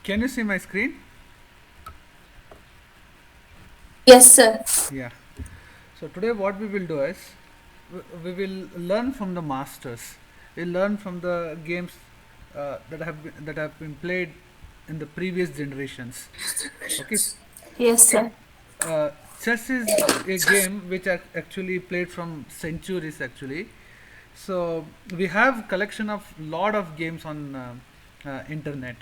Can you see my screen? Yes, sir. Yeah. So today what we will do is we will learn from the masters. We'll learn from the games that have been played in the previous generations. Okay. Yes, sir. Uh, Chess is a game which are actually played from centuries actually. So we have collection of lot of games on internet.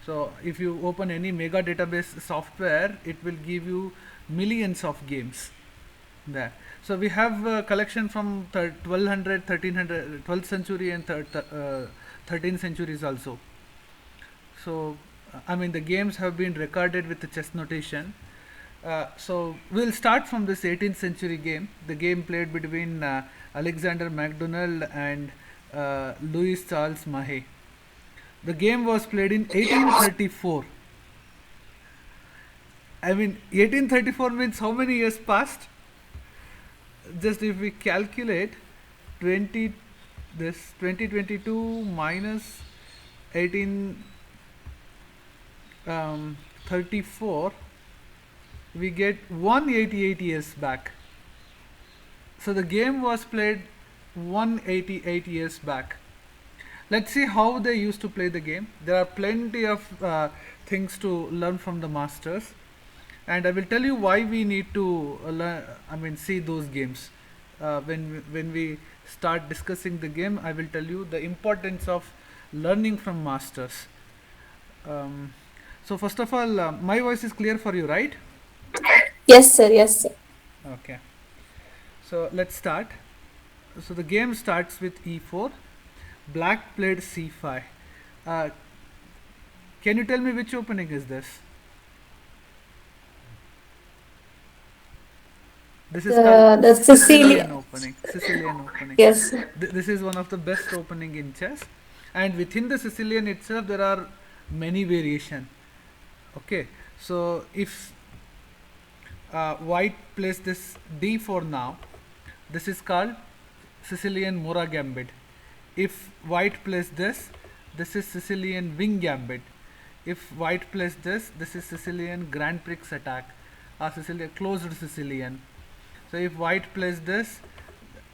So if you open any mega database software, it will give you millions of games there. So we have a collection from 1200, 1300, 12th century and 13th centuries also. So I mean the games have been recorded with the chess notation. So we'll start from this 18th century game, the game played between Alexander MacDonald and Louis Charles Mahe. The game was played in 1834. I mean, 1834 means how many years passed? Just if we calculate 20, this 2022 minus 18 34, we get 188 years back. So the game was played 188 years back. Let's see how they used to play the game. There are plenty of things to learn from the masters, and I will tell you why we need to learn. I mean, see those games. When we start discussing the game, I will tell you the importance of learning from masters. Um, so first of all, my voice is clear for you, right? Yes, sir. Yes, sir. Okay. So let's start. So the game starts with e4. Black played c5. Uh, can you tell me which opening is this? This is called The Sicilian Sicilian. opening. Sicilian opening. Yes, sir. This is one of the best opening in chess, and within the Sicilian itself there are many variation. Okay, so if white plays this d4 now, this is called Sicilian Mora Gambit. If white plays this, this is Sicilian Wing Gambit. If white plays this, this is Sicilian Grand Prix attack, or Sicilian closed Sicilian. So if white plays this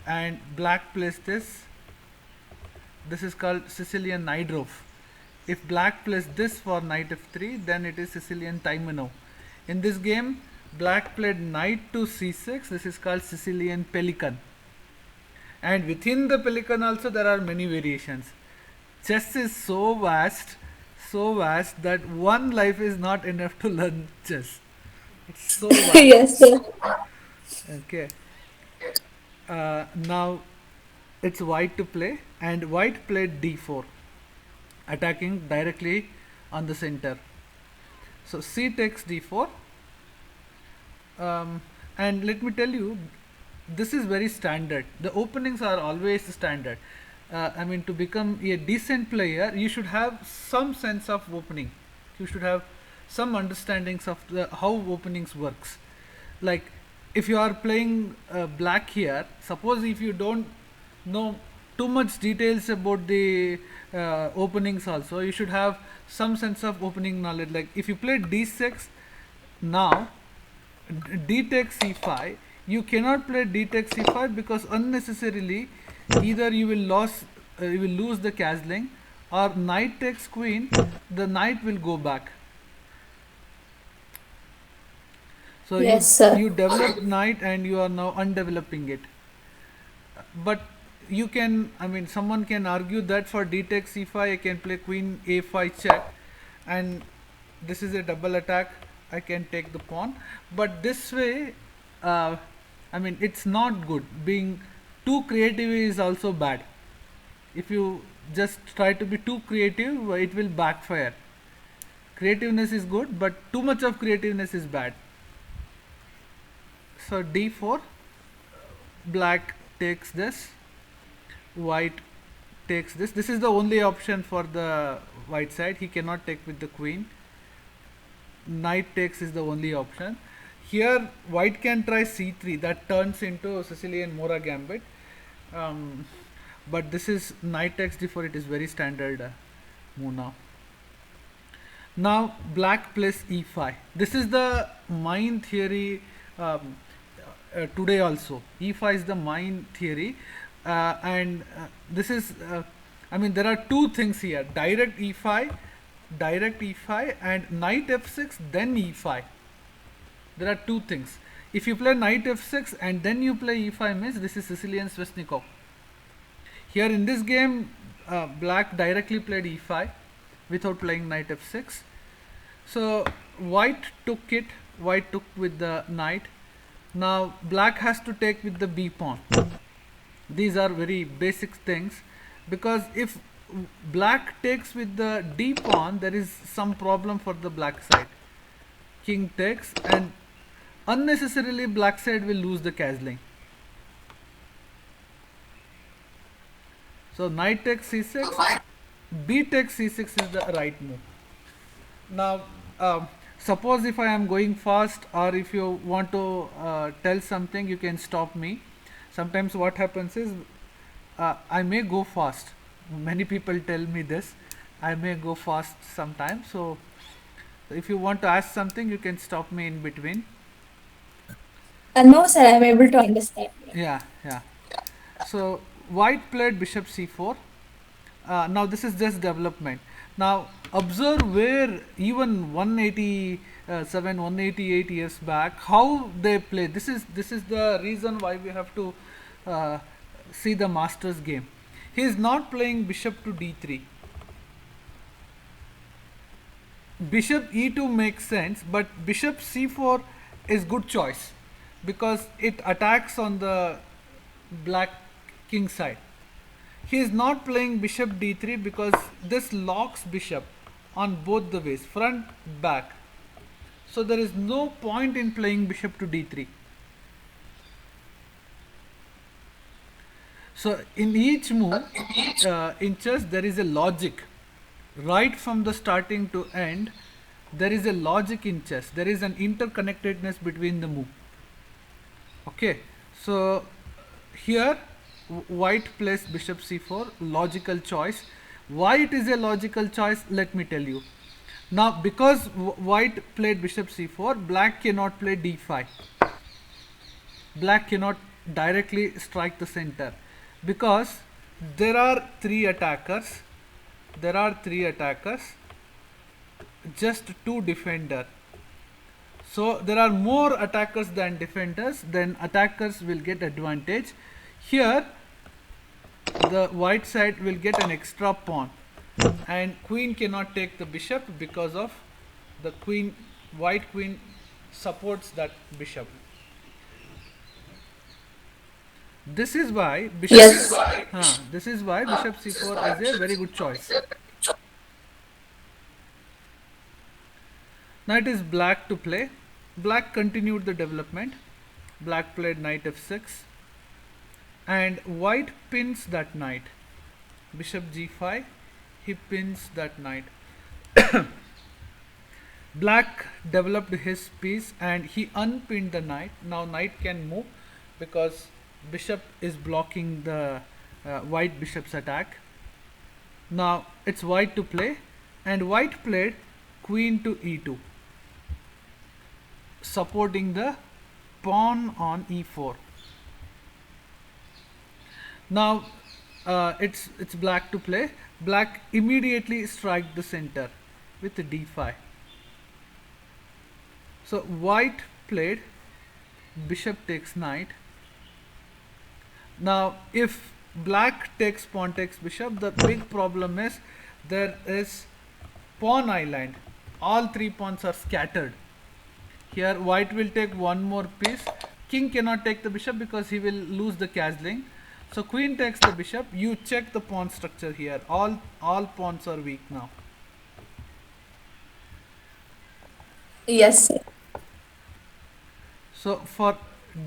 and black plays this, this is called Sicilian Najdrov. If black plays this for knight f3, then it is Sicilian Taimano. In this game, black played knight to c6. This is called Sicilian Pelican. And within the Pelican also there are many variations. Chess is so vast that one life is not enough to learn chess. It's so vast. Yes, sir. Okay. Now it's white to play, and white played d4, attacking directly on the center. So c takes d4, and let me tell you, this is very standard. The openings are always standard. I mean, to become a decent player, you should have some sense of opening. You should have some understandings of how openings works. Like if you are playing black here, suppose if you don't know too much details about the openings also, you should have some sense of opening knowledge. Like if you play d6 now, d takes c5, you cannot play d takes c5 because unnecessarily either you will lose the castling, or knight takes queen, the knight will go back. So Yes, you sir. develop knight and you are now undeveloping it. But you can, I mean, someone can argue that for d takes c5 I can play queen a5 check, and this is a double attack. I can take the pawn, but this way, uh, I mean, it's not good. Being too creative is also bad. If you just try to be too creative, it will backfire. Creativeness is good, but too much of creativeness is bad. So d4, black takes this, white takes this. This is the only option for the white side. He cannot take with the queen. Knight takes is the only option. Here white can try c3, that turns into Sicilian Mora Gambit. Um, but this is knight takes d4, it is very standard move now. Now black plays e5. This is the mine theory um, today also. E5 is the mine theory, and this is. I mean, there are two things here: direct e5, and knight f6, then e5. There are two things. If you play knight f6 and then you play e5, means this is Sicilian Sveshnikov. Here in this game, black directly played e5 without playing knight f6. So white took it, white took with the knight. Now black has to take with the b pawn. These are very basic things, because if black takes with the d pawn, there is some problem for the black side. King takes, and unnecessarily black side will lose the castling. So knight takes c6, b takes c6 is the right move. Now, suppose if I am going fast, or if you want to tell something, you can stop me. Sometimes what happens is I may go fast. Many people tell me this. I may go fast sometimes. So, if you want to ask something, you can stop me in between. No, sir, I'm able to understand. Yeah, yeah. So, white played bishop c4. Now this is just development. Now observe where even 187, 188 years back, how they play. This is the reason why we have to uh, see the master's game. He is not playing bishop to d3. Bishop e2 makes sense, but bishop c4 is good choice because it attacks on the black king side. He is not playing bishop d3 because this locks bishop on both the ways, front, back. So there is no point in playing bishop to d3. So in each move in chess there is a logic. Right from the starting to end, there is a logic in chess. There is an interconnectedness between the move. Okay, so here white plays bishop c4, logical choice. Why it is a logical choice, let me tell you. Now because white played bishop c4, black cannot play d5. Black cannot directly strike the center because there are three attackers. There are three attackers, just two defender. So there are more attackers than defenders, then attackers will get advantage. Here the white side will get an extra pawn, and queen cannot take the bishop because of the queen. White queen supports that bishop. This is why bishop Yes. this is why bishop c4 is a very good choice. Now it is black to play. Black continued the development. Black played knight f6, and white pins that knight. Bishop g5, he pins that knight. Black developed his piece and he unpinned the knight. Now knight can move because bishop is blocking the white bishop's attack. Now it's white to play, and white played queen to e2, supporting the pawn on e4. Now it's black to play. Black immediately strike the center with d5. So white played bishop takes knight. Now if black takes pawn takes bishop, the big problem is there is pawn island. All three pawns are scattered. Here white will take one more piece. King cannot take the bishop because he will lose the castling. So queen takes the bishop. You check the pawn structure here. All pawns are weak now. Yes, sir. So for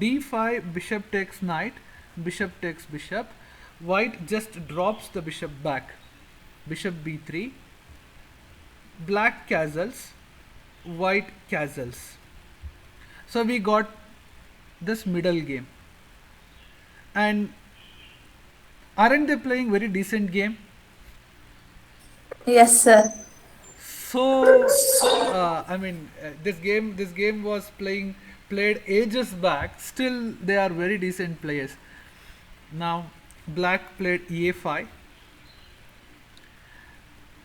d5, bishop takes knight, bishop takes bishop. White just drops the bishop back. Bishop b3. Black castles, white castles. So we got this middle game. And aren't they playing very decent game? Yes, sir. so this game was played ages back. Still, they are very decent players. Now, black played e5.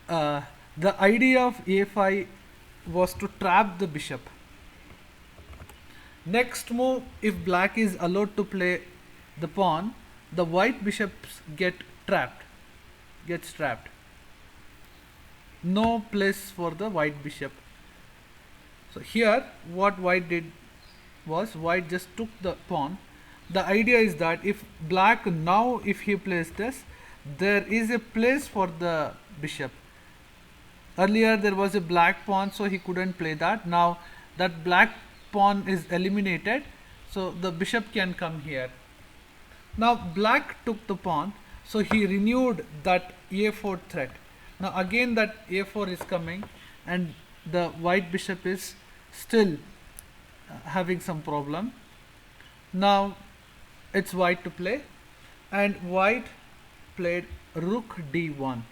Uh, the idea of e5 was to trap the bishop. Next move, if black is allowed to play the pawn, the white bishops gets trapped. No place for the white bishop. So here, what white did was white just took the pawn. The idea is that if black now, if he plays this, there is a place for the bishop. Earlier there was a black pawn, so he couldn't play that. Now that black pawn is eliminated, so the bishop can come here. Now black took the pawn, so he renewed that a4 threat. Now again that a4 is coming, and the white bishop is still having some problem. Now it's white to play, and white played rook d1.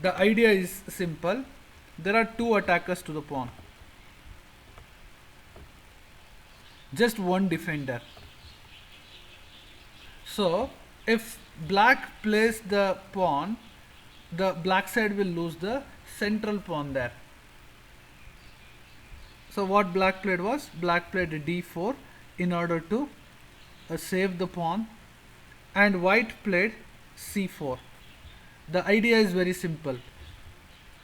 The idea is simple. There are two attackers to the pawn, just one defender. So if black plays the pawn, the black side will lose the central pawn there. So what black played was, black played d4 in order to save the pawn, and white played c4. The idea is very simple.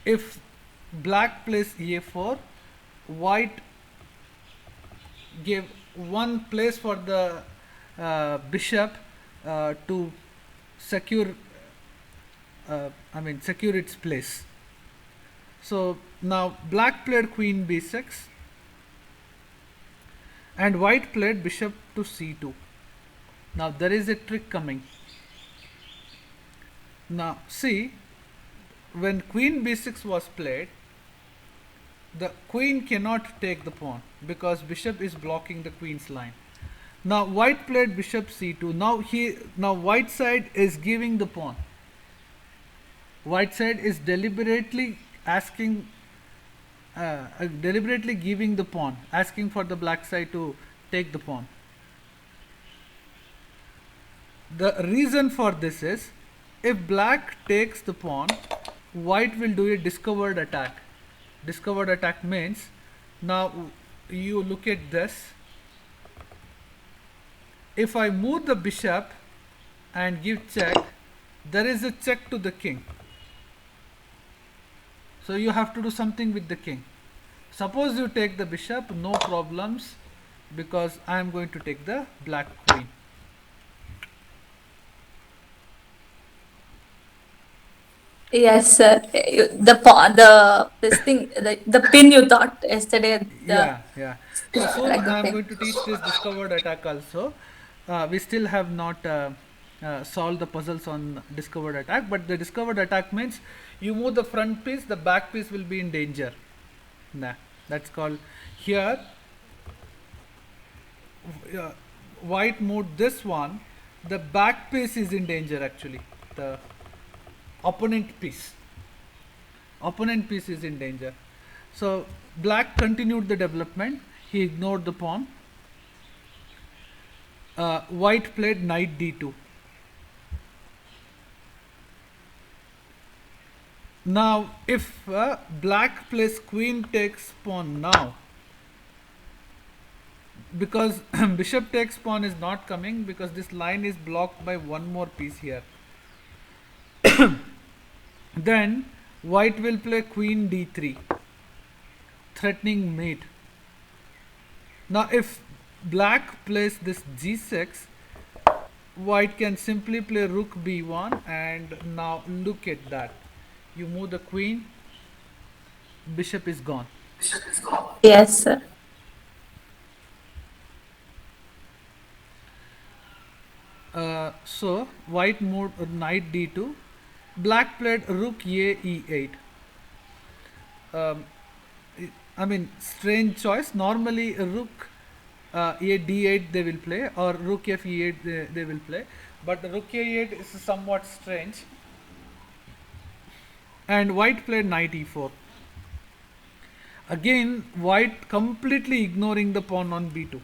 If black plays a4, white gave one place for the bishop to secure secure its place. So now black played queen b6, and white played bishop to c2. Now there is a trick coming. Now see, when queen b6 was played, the queen cannot take the pawn because bishop is blocking the queen's line. Now white played bishop c2. Now white side is giving the pawn. White side is deliberately giving the pawn, asking for the black side to take the pawn. The reason for this is, if black takes the pawn, white will do a discovered attack. Discovered attack means, now you look at this. If I move the bishop and give check, there is a check to the king. So you have to do something with the king. Suppose you take the bishop, no problems, because I am going to take the black queen. Yes, sir. The pin you thought yesterday. Yeah. So soon Like I am the going to teach this discovered attack also. We still have not solved the puzzles on discovered attack, but the discovered attack means you move the front piece, the back piece will be in danger. That's called here. White moved this one, the back piece is in danger actually. The opponent piece is in danger. So black continued the development. He ignored the pawn. White played knight d2. Now if black plays queen takes pawn now, because bishop takes pawn is not coming, because this line is blocked by one more piece here. Then white will play queen d3, threatening mate. Now if black plays this g6, white can simply play rook b1, and now look at that. You move the queen, bishop is gone. Yes, sir. So white moved knight d2. Black played rook a e8. Strange choice. Normally rook a d8 they will play, or rook f e8 they will play, but rook a8 is somewhat strange. and white played knight e4. Again, white completely ignoring the pawn on b2.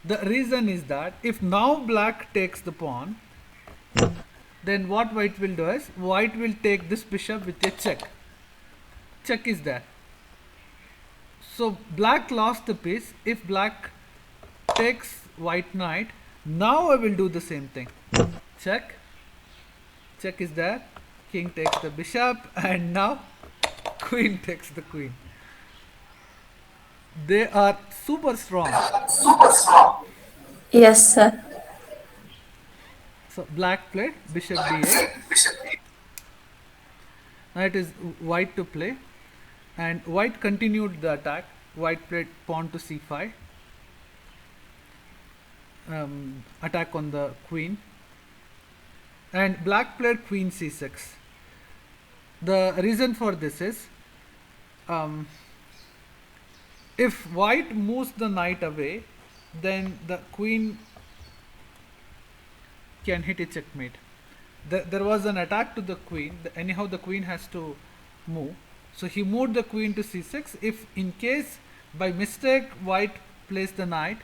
The reason is that if now black takes the pawn, then what white will do is white will take this bishop with a check. Check is there. So black lost the piece. If black takes white knight, now I will do the same thing. Check. Check is there. King takes the bishop, and now queen takes the queen. They are super strong. Yes, sir. So black played bishop d8. Now it is white to play, and white continued the attack. White played pawn to c5, attack on the queen, and black played queen c6. The reason for this is, if white moves the knight away, then the queen can hit a checkmate. There was an attack to the queen. Anyhow, the queen has to move. So he moved the queen to c6. If in case by mistake white plays the knight,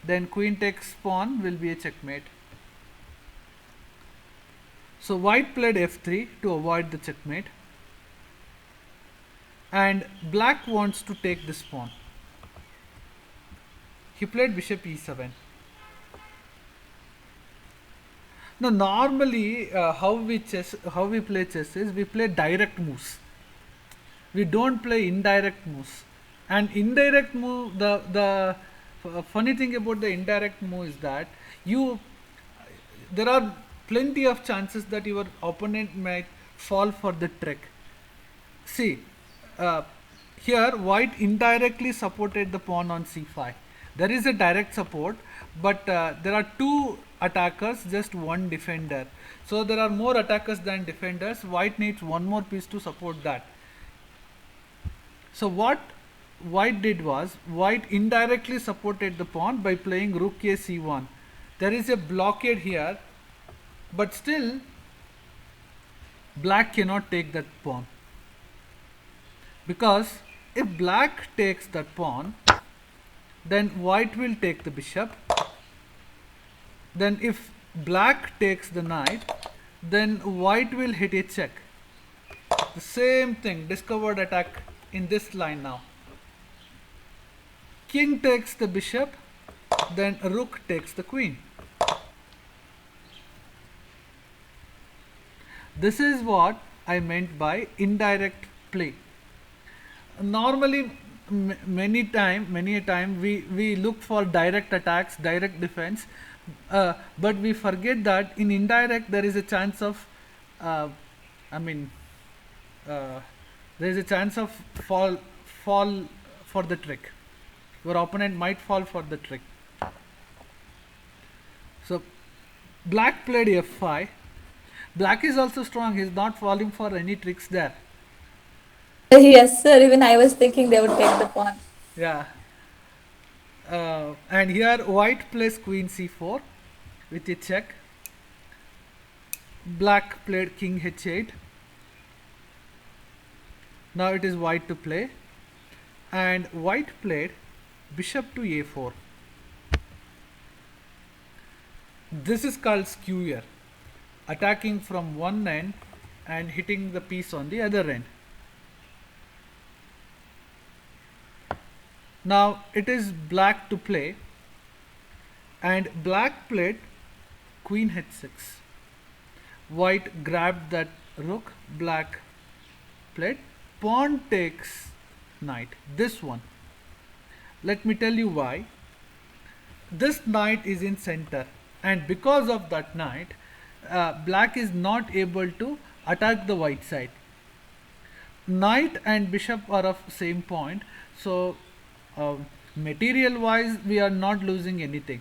then queen takes pawn will be a checkmate. So white played f3 to avoid the checkmate, and black wants to take this pawn. He played bishop e7. Now normally how we play chess is we play direct moves. We don't play indirect moves. And indirect move, the funny thing about the indirect move is that there are plenty of chances that your opponent might fall for the trick. See, here white indirectly supported the pawn on c5. There is a direct support, but there are two attackers, just one defender. So there are more attackers than defenders. White needs one more piece to support that. So what white did was, white indirectly supported the pawn by playing rook a c1. There is a blockade here, but still black cannot take that pawn, because if black takes that pawn, then white will take the bishop. Then if black takes the knight, then white will hit a check. The same thing, discovered attack in this line now. King takes the bishop, then rook takes the queen. This is what I meant by indirect play. Normally, many a time we look for direct attacks, direct defense, but we forget that in indirect there is a chance of there is a chance of fall for the trick. Your opponent might fall for the trick. So black played f5. Black is also strong. He is not falling for any tricks there. Yes, sir. Even I was thinking they would take the pawn. Yeah. And here white plays queen c4 with a check. Black played king h8. Now it is white to play, and white played bishop to a4. This is called skewer, attacking from one end and hitting the piece on the other end. Now it is black to play, and black played queen h6. White grabbed that rook. Black played pawn takes knight. This one. Let me tell you why. This knight is in center, and because of that knight, black is not able to attack the white side. Knight and bishop are of same point, so material wise we are not losing anything.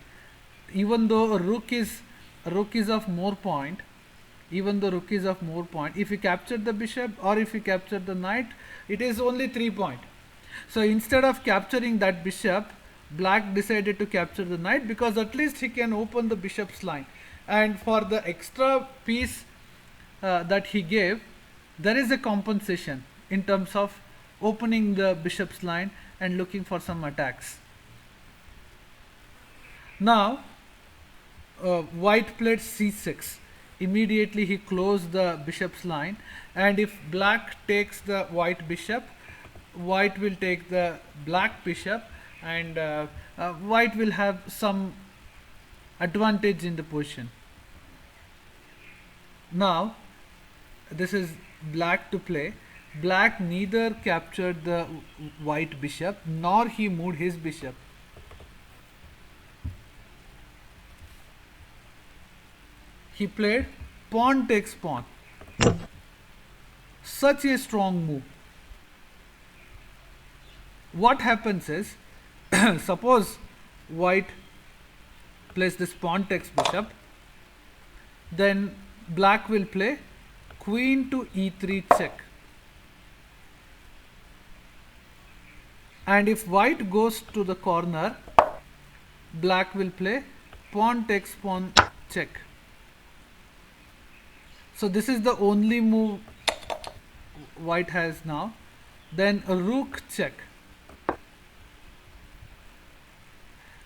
Even though a rook is of more point, if we capture the bishop or if we capture the knight, it is only 3 point. So instead of capturing that bishop, black decided to capture the knight, because at least he can open the bishop's line. And for the extra piece, that he gave, there is a compensation in terms of opening the bishop's line and looking for some attacks. Now, white played c6. Immediately he closed the bishop's line, and if black takes the white bishop, white will take the black bishop, and white will have some advantage in the position. Now, this is black to play. Black neither captured the white bishop nor he moved his bishop. He played pawn takes pawn. Such a strong move. What happens is, suppose white plays this pawn takes bishop, then black will play queen to e3 check. And if white goes to the corner, black will play pawn takes pawn check. So this is the only move white has now. Then a rook check.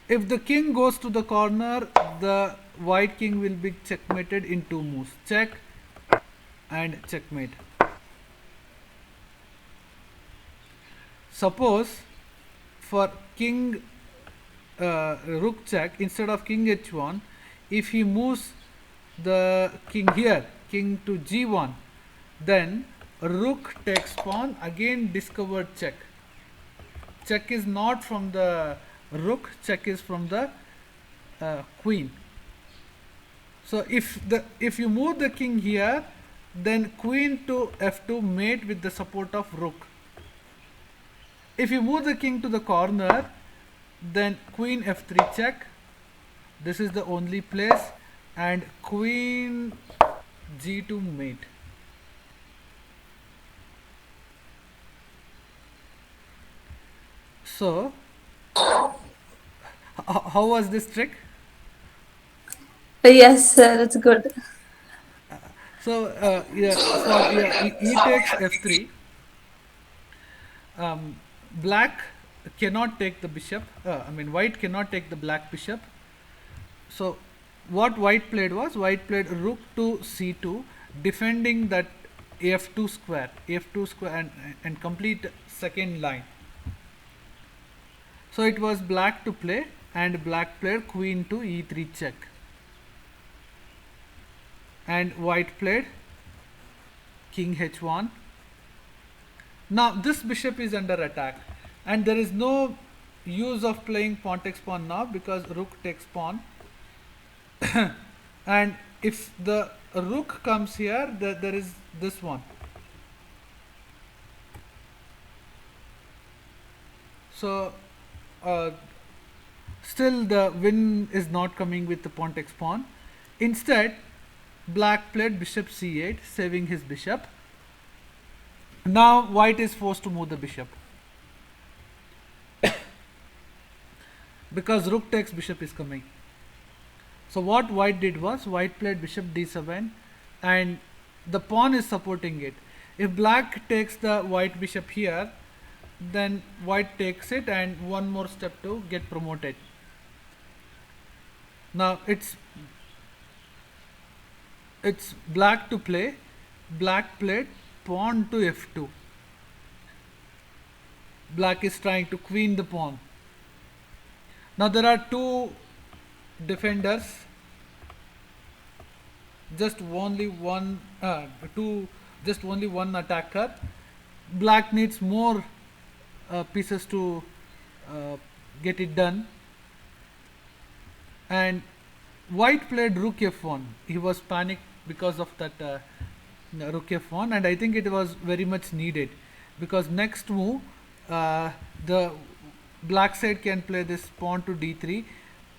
If the king goes to the corner, the white king will be checkmated in two moves. Check and checkmate. Suppose for king rook check, instead of king h1, if he moves the king here, king to g1, then rook takes pawn, again discovered check. Check is not from the rook, check is from the queen. So if you move the king here, then queen to f2 mate with the support of rook. If you move the king to the corner, then queen f3 check. This is the only place, and queen g2 mate. So how was this trick? Yes, sir, that's good. So e takes f3. Black cannot take the bishop. White cannot take the black bishop. So what white played was, white played rook to c2, defending that f2 square and complete second line. So it was black to play, and black played queen to e3 check, and white played king h1. Now this bishop is under attack, and there is no use of playing pawn takes pawn now, because rook takes pawn. And if the rook comes here, there is this one. So still the win is not coming with the pawn takes pawn. Instead, black played bishop c8, saving his bishop. Now white is forced to move the bishop because rook takes bishop is coming. So what white did was, white played bishop d7, and the pawn is supporting it. If black takes the white bishop here, then white takes it, and one more step to get promoted. Now it's black to play. Black played pawn to f2. Black is trying to queen the pawn. Now there are two defenders, just only one attacker. Black needs more pieces to get it done, and white played rook f1. He was panicked because of that rook f1, and I think it was very much needed, because next move the black side can play this pawn to d3,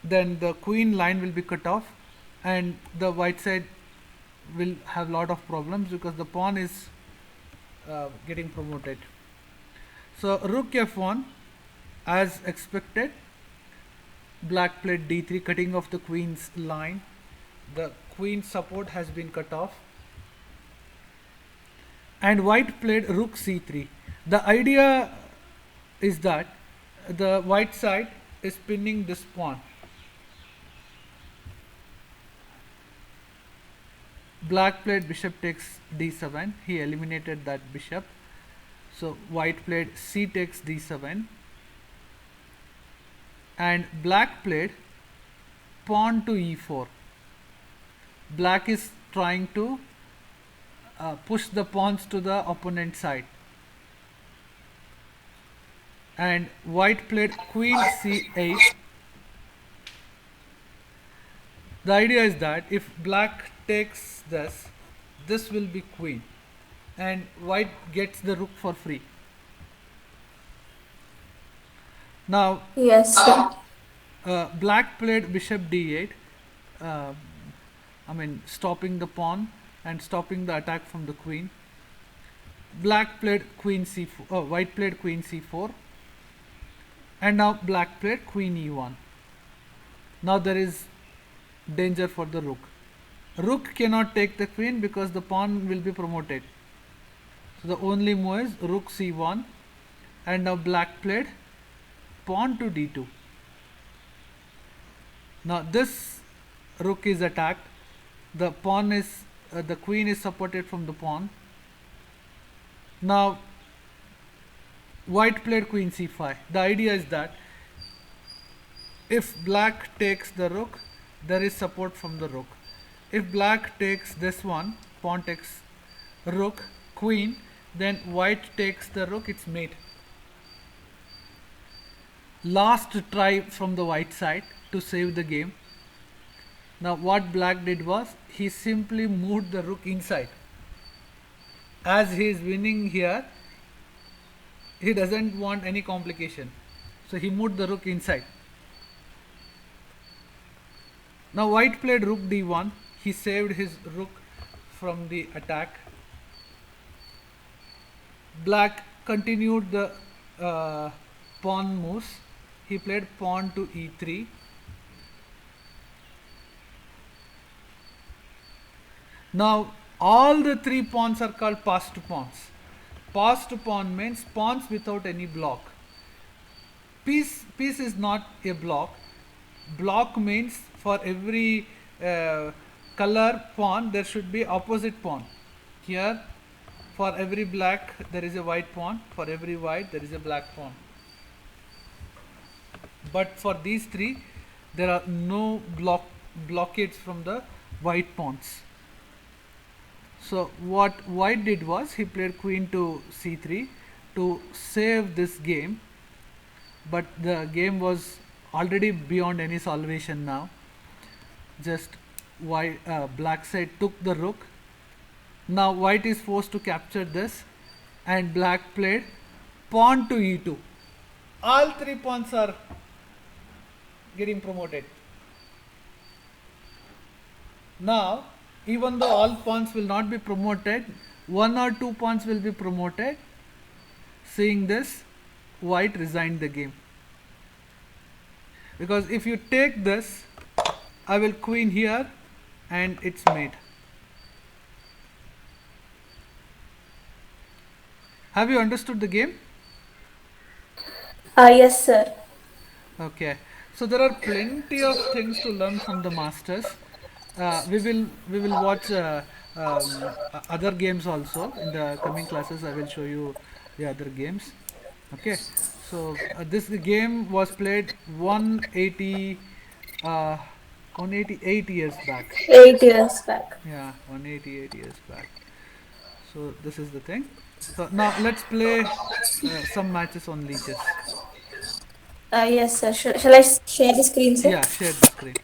then the queen line will be cut off, and the white side will have lot of problems because the pawn is getting promoted. So rook f1, as expected, black played d3, cutting off the queen's line. The queen support has been cut off. and white played rook c3. The idea is that the white side is pinning this pawn. Black played bishop takes d7. He eliminated that bishop. So white played c takes d7, and black played pawn to e4. Black is trying to push the pawns to the opponent side, and white played queen c8. The idea is that if black takes this, this will be queen, and white gets the rook for free. Now Yes, sir. black played bishop d8, uh, stopping the pawn and stopping the attack from the queen. Black played queen c4, white played queen c4, and now black played queen e1. Now there is danger for the rook. Rook cannot take the queen because the pawn will be promoted. So the only move is rook c1, and now black played pawn to d2. Now this rook is attacked. The pawn is the queen is supported from the pawn. Now white played queen c5. The idea is that if black takes the rook, there is support from the rook. If black takes this one, pawn takes rook, queen, then white takes the rook, it's mate. Last try from the white side to save the game. Now what black did was, he simply moved the rook inside. As he is winning here, he doesn't want any complication, so he moved the rook inside. Now white played rook d1. He saved his rook from the attack. Black continued the pawn moves. He played pawn to e3. Now all the three pawns are called passed pawns. Passed pawn means pawns without any block. Piece is not a block. Block means for every color pawn there should be opposite pawn. Here for every black there is a white pawn, for every white there is a black pawn. But for these three there are no blockades from the white pawns. So what white did was, he played queen to c3 to save this game, but the game was already beyond any salvation now. Just black side took the rook. Now white is forced to capture this, and black played pawn to e2. All three pawns are getting promoted. Now even though all pawns will not be promoted, one or two pawns will be promoted. Seeing this, white resigned the game, because if you take this, I will queen here and it's mate. Have you understood the game? Yes, sir. Okay, so there are plenty of things to learn from the masters. We will watch other games also in the coming classes. I will show you the other games. Okay, so this game was played 188 years back. 8 years back. Yeah, 188 years back. So this is the thing. So now let's play some matches on leeches. Yes, sir. Shall I share the screen, sir? Yeah, share the screen.